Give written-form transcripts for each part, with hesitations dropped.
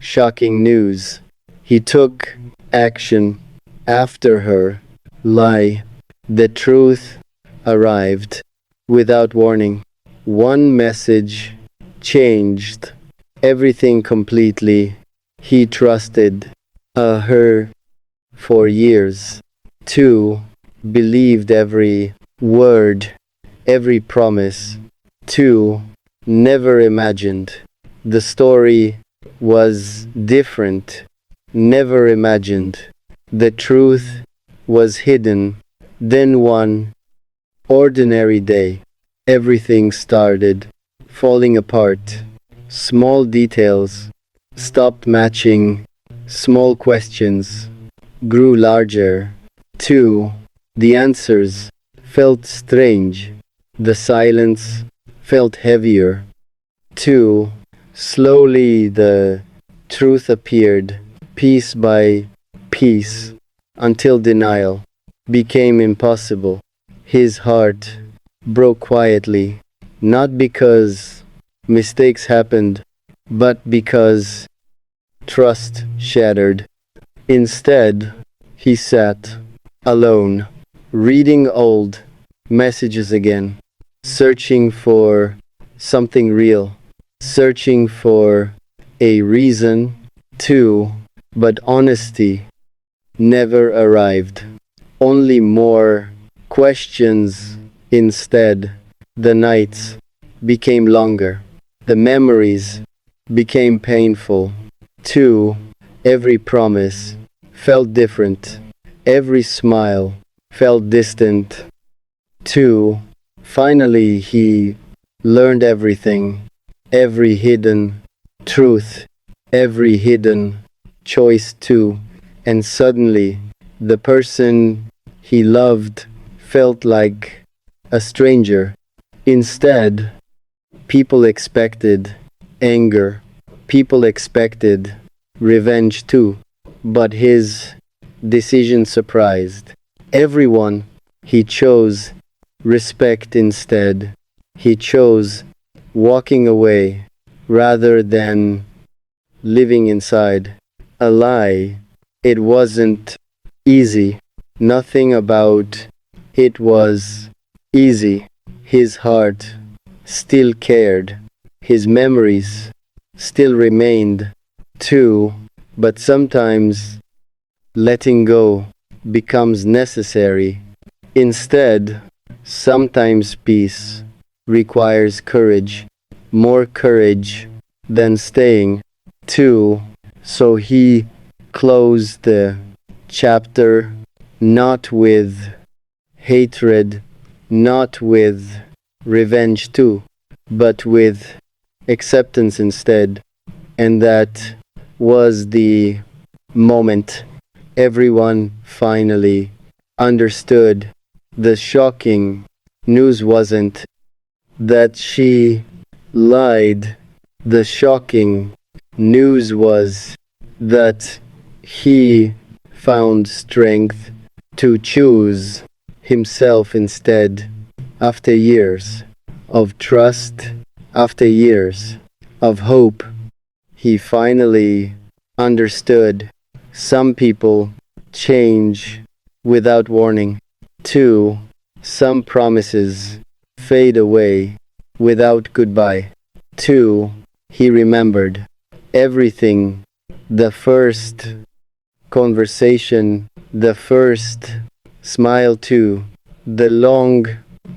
shocking news. He took action after her lie. The truth arrived without warning. One message changed everything completely. He trusted her for years. 2. Believed every word, every promise. 2. Never imagined the story was different. Never imagined the truth was hidden. Then one ordinary day, everything started falling apart. Small details stopped matching. Small questions grew larger. 2. The answers felt strange. The silence felt heavier. 2. Slowly the truth appeared, piece by piece, until denial became impossible. His heart broke quietly, not because mistakes happened, but because trust shattered. Instead, he sat alone, reading old messages again, searching for something real, searching for a reason to, but honesty never arrived. Only more questions instead. The nights became longer. The memories became painful. 2. Every promise felt different. Every smile felt distant. 2. Finally, he learned everything. Every hidden truth. Every hidden choice too. And suddenly, the person he loved felt like a stranger. Instead, people expected anger. People expected revenge too. But his decision surprised everyone. He chose respect instead. He chose walking away rather than living inside a lie. It wasn't easy. Nothing about it was easy. His heart still cared. His memories still remained too. But sometimes letting go becomes necessary. Instead, sometimes peace requires courage, more courage than staying. 2. So he closed the chapter not with hatred, not with revenge too, but with acceptance instead. And that was the moment everyone finally understood. The shocking news wasn't that she lied. The shocking news was that he found strength to choose himself instead. After years of trust, after years of hope, he finally understood. Some people change without warning. 2. Some promises fade away without goodbye. 2. He remembered everything. The first conversation, the first smile too, the long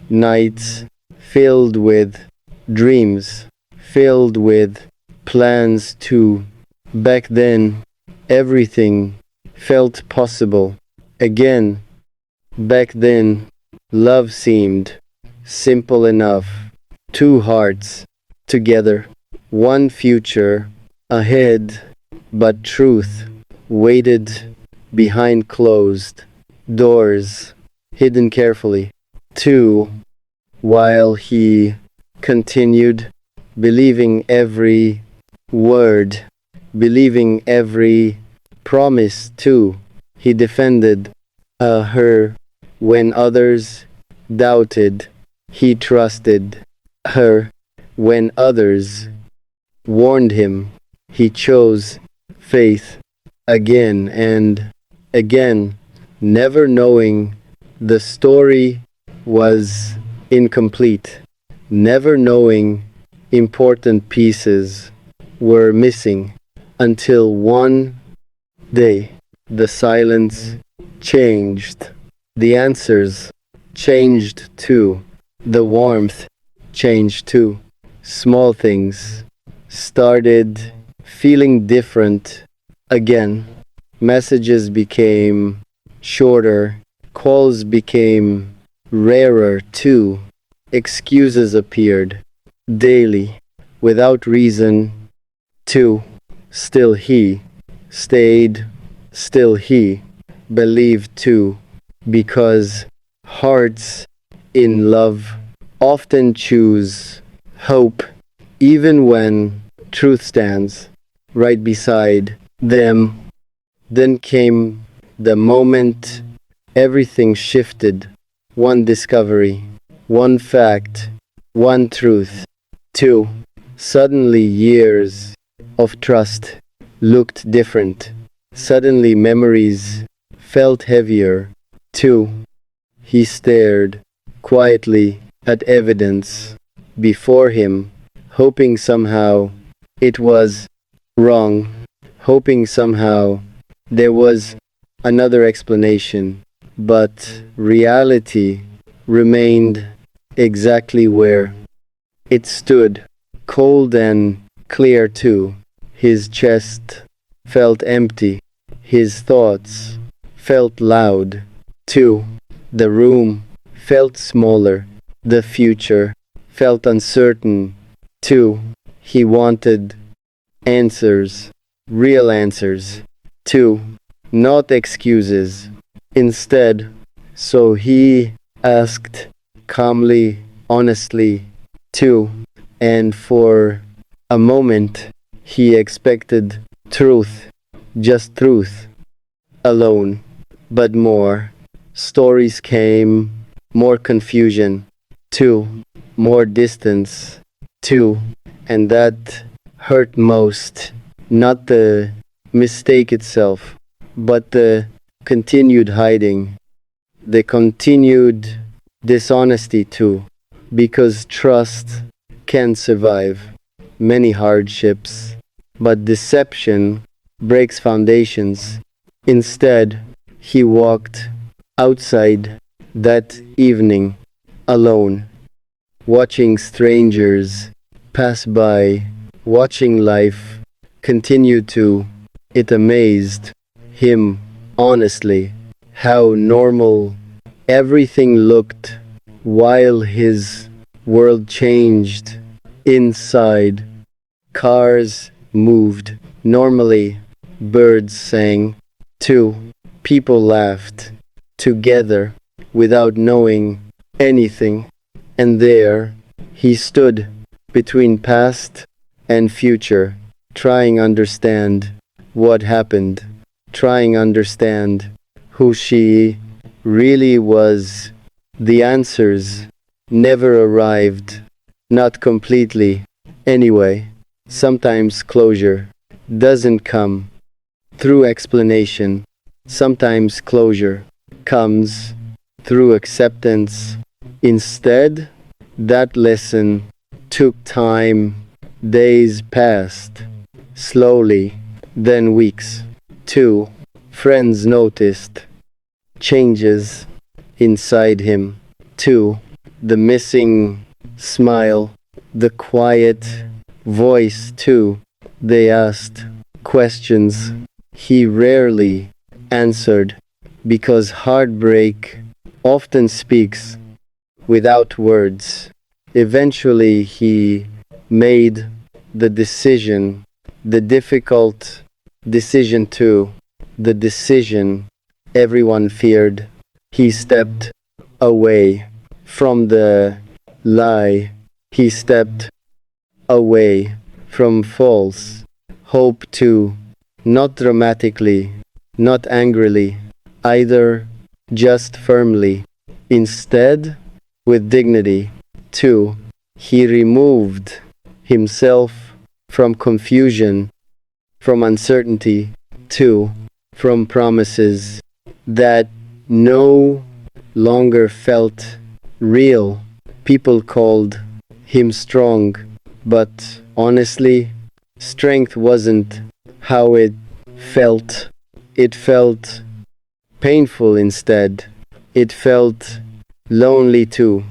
nights filled with dreams, filled with plans too. Back then, everything felt possible. Again, back then, love seemed simple enough. Two hearts together, one future ahead, but truth waited behind closed doors, hidden carefully. 2. While he continued believing every word, believing every promise too, he defended her when others doubted. He trusted her when others warned him. He chose faith again and again, never knowing the story was incomplete, never knowing important pieces were missing until one day the silence changed. The answers changed too. The warmth changed too. Small things started feeling different again. Messages became shorter, calls became rarer too. Excuses appeared daily without reason too. Still he stayed, still he believed too, because hearts in love often choose hope even when truth stands right beside them. Then came the moment everything shifted. One discovery, one fact, one truth. Two, suddenly years of trust looked different. Suddenly memories felt heavier. Two, he stared quietly at evidence before him, hoping somehow it was wrong, hoping somehow there was another explanation. But reality remained exactly where it stood, cold and clear too. His chest felt empty. His thoughts felt loud too. The room felt smaller. The future felt uncertain too. He wanted answers, real answers too, not excuses. Instead, so he asked calmly, honestly too, and for a moment he expected truth, just truth, alone. But more stories came, more confusion, too, more distance, too, and that hurt most. Not the mistake itself, but the continued hiding, the continued dishonesty too, because trust can survive many hardships, but deception breaks foundations. Instead, he walked outside that evening alone, watching strangers pass by, watching life continue to. It amazed him, honestly, how normal everything looked while his world changed inside. Cars moved normally, birds sang too, people laughed together without knowing anything. And there he stood between past and future, trying understand what happened, trying understand who she really was. The answers never arrived, not completely. Anyway, sometimes closure doesn't come through explanation. Sometimes closure comes through acceptance. Instead, that lesson took time. Days passed slowly, then weeks. Two friends noticed changes inside him. Two, the missing smile, the quiet voice too. They asked questions he rarely answered, because heartbreak often speaks without words. Eventually, he made the decision, the difficult decision too, the decision everyone feared. He stepped away from the lie. He stepped away from false hope too, not dramatically, not angrily, either, just firmly. Instead, with dignity. Two, he removed himself from confusion from uncertainty. 2. From promises that no longer felt real. People called him strong, but honestly, strength wasn't how it felt. It felt painful instead. It felt lonely too,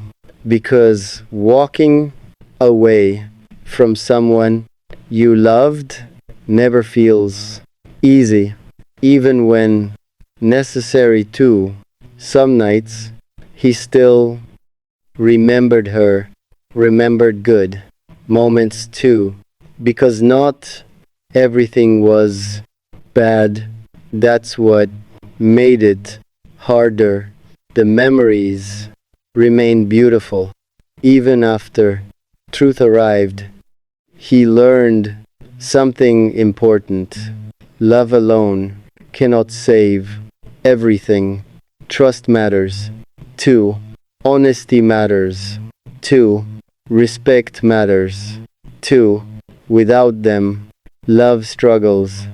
because walking away from someone you loved never feels easy, even when necessary too. Some nights he still remembered her, remembered good moments too, because not everything was bad. That's what made it harder. The memories remained beautiful. Even after truth arrived, he learned something important. Love alone cannot save everything. Trust matters. 2. Honesty matters. 2. Respect matters. 2. Without them, love struggles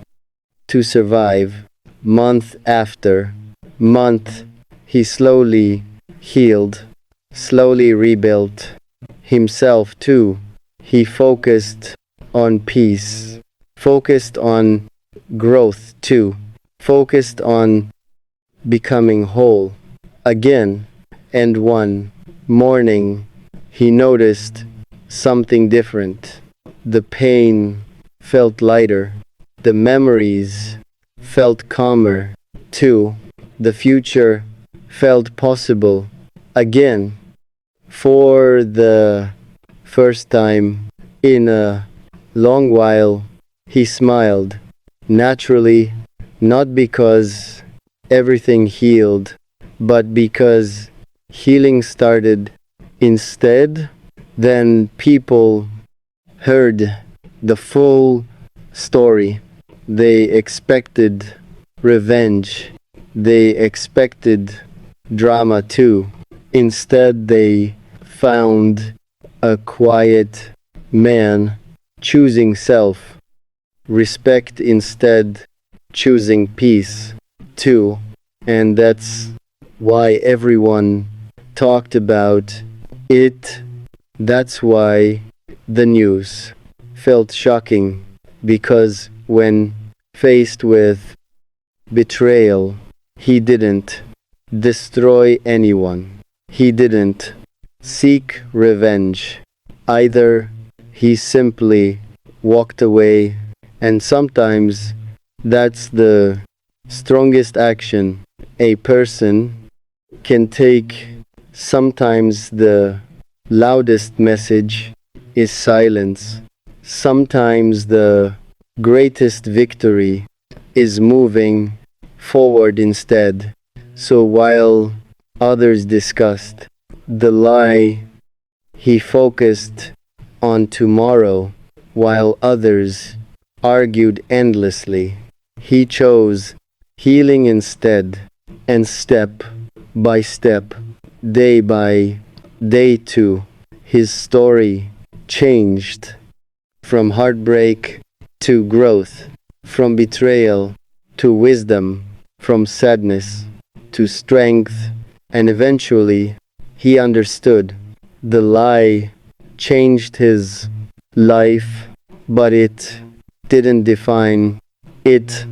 to survive. Month after month, he slowly healed, slowly rebuilt himself too. He focused on peace, focused on growth too, focused on becoming whole again. And one morning, he noticed something different. The pain felt lighter, the memories felt calmer too, the future felt possible again. For the first time in a long while, he smiled naturally, not because everything healed, but because healing started. Instead, then people heard the full story. They expected revenge. They expected drama too. Instead, they found a quiet man choosing self respect instead, choosing peace too. And that's why everyone talked about it. That's why the news felt shocking, because when faced with betrayal, he didn't destroy anyone. He didn't seek revenge. Either he simply walked away, and sometimes that's the strongest action a person can take. Sometimes the loudest message is silence. Sometimes the greatest victory is moving forward instead. So while others discussed the lie, he focused on tomorrow. While others argued endlessly, he chose healing instead. And step by step, day by day too, his story changed from heartbreak to growth, from betrayal to wisdom, from sadness to strength, and eventually he understood the lie changed his life, but it didn't define it,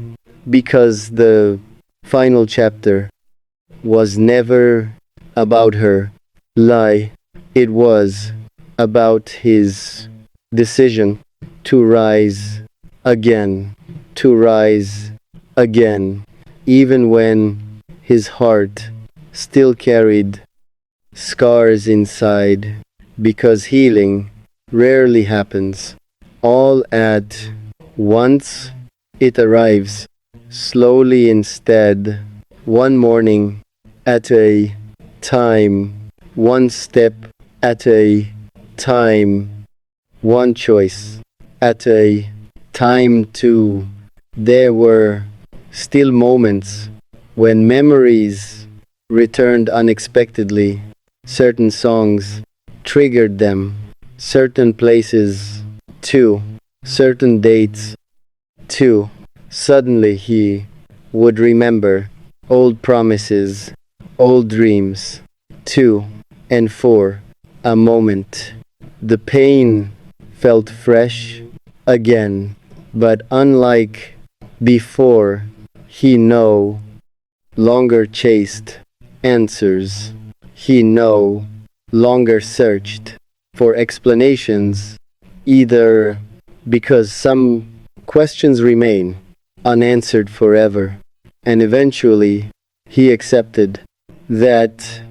because the final chapter was never about her lie. It was about his decision to rise again, to rise again, even when his heart still carried scars inside, because healing rarely happens all at once. It arrives slowly instead, one morning at a time, one step at a time, one choice at a time too. There were still moments when memories returned unexpectedly. Certain songs triggered them, certain places too, certain dates 2. Suddenly he would remember old promises, old dreams. 2. And 4. A moment. The pain felt fresh again, but unlike before, he no longer chased answers. He no longer searched for explanations, either because some questions remain unanswered forever, and eventually he accepted that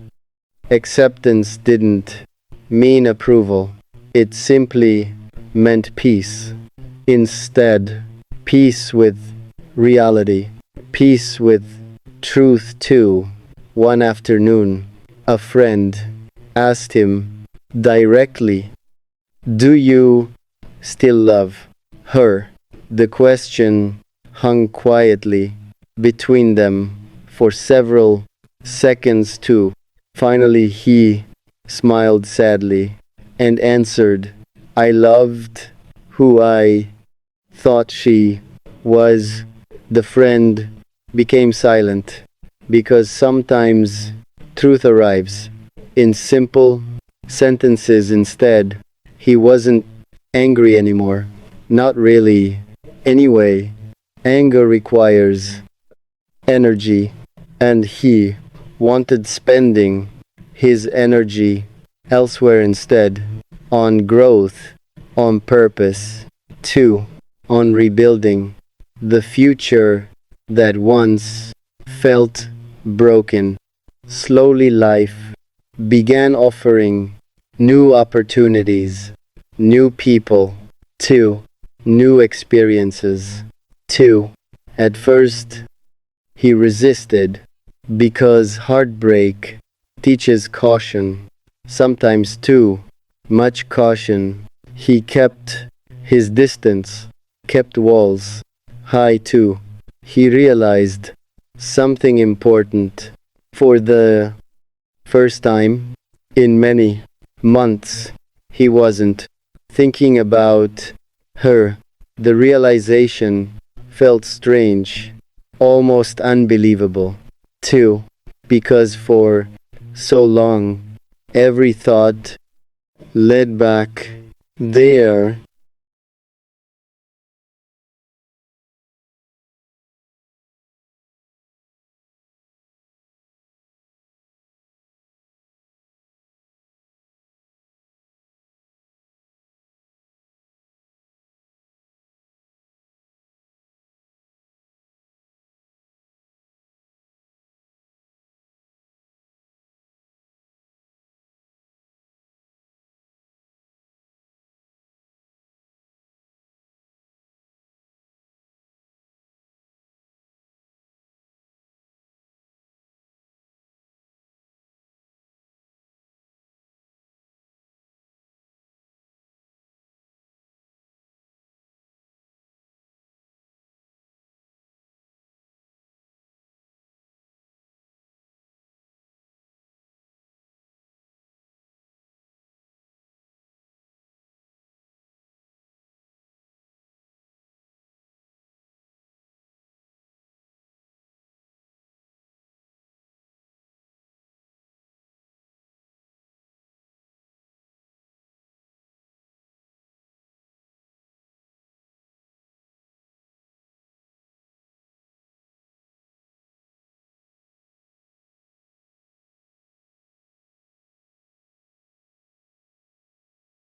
acceptance didn't mean approval, it simply meant peace. Instead, peace with reality, peace with truth too. One afternoon, a friend asked him directly, "Do you still love her?" The question hung quietly between them for several seconds too. Finally, he smiled sadly and answered, "I loved who I thought she was." The friend became silent because sometimes truth arrives in simple sentences instead. He wasn't angry anymore. Not really. Anyway, anger requires energy, and he wanted spending his energy elsewhere instead, on growth, on purpose. 2. On rebuilding the future that once felt broken. Slowly life began offering new opportunities, new people. 2. New experiences. 2. At first, he resisted because heartbreak teaches caution, sometimes too much caution. He kept his distance, kept walls high too. He realized something important. For the first time in many months, he wasn't thinking about her. The realization felt strange, almost unbelievable. 2. Because for so long, every thought led back there.